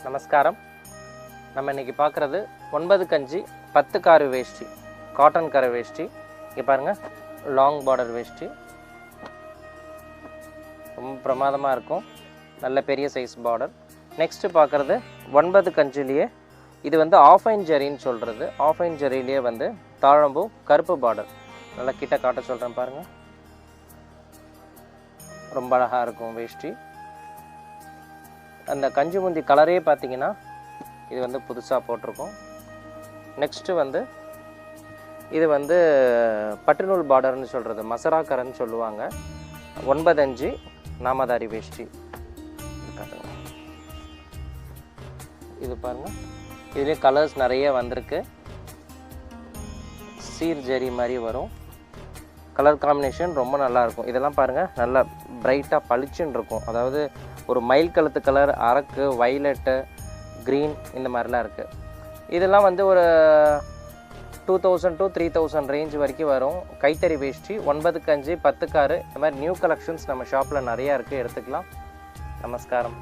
நமஸ்காரம். நம்ம இன்றைக்கி பார்க்குறது 9 கஞ்சி 10 காரு வேஷ்டி, காட்டன் கரை வேஷ்டி. இங்கே பாருங்கள், லாங் பார்டர் வேஷ்டி, ரொம்ப பிரமாதமாக இருக்கும். நல்ல பெரிய சைஸ் பார்டர். நெக்ஸ்ட்டு பார்க்குறது 9 கஞ்சிலேயே இது வந்து ஆஃபைன் ஜரின்னு சொல்கிறது. ஆஃபைன் ஜரியிலேயே வந்து தாழம்பூ கருப்பு பார்டர். நல்லா கிட்ட காட்ட சொல்கிறேன் பாருங்கள், ரொம்ப அழகாக இருக்கும் வேஷ்டி. அந்த கஞ்சி முந்தி கலரே பார்த்தீங்கன்னா இது வந்து புதுசாக போட்டிருக்கோம். நெக்ஸ்ட்டு வந்து இது வந்து பட்டுநூல் பார்டர்னு சொல்கிறது, மசராக்கரன்னு சொல்லுவாங்க. 9 நாமதாரி வேஷ்டி. இது பாருங்கள், இதுலேயே கலர்ஸ் நிறைய வந்திருக்கு. சீர் ஜரி மாதிரி வரும். கலர் காம்பினேஷன் ரொம்ப நல்லாயிருக்கும். இதெல்லாம் பாருங்கள், நல்லா பிரைட்டாக பளிச்சுன்னு இருக்கும். அதாவது ஒரு மயில் கழுத்து கலர், அரக்கு, வைலட்டு, க்ரீன், இந்த மாதிரிலாம் இருக்குது. இதெல்லாம் வந்து ஒரு 2000 to 3000 ரேஞ்ச் வரைக்கும் வரும். கைத்தறி வேஷ்டி 9 கஞ்சி 10 காரு. இந்த மாதிரி நியூ கலெக்ஷன்ஸ் நம்ம ஷாப்பில் நிறையா இருக்குது, எடுத்துக்கலாம். நமஸ்காரம்.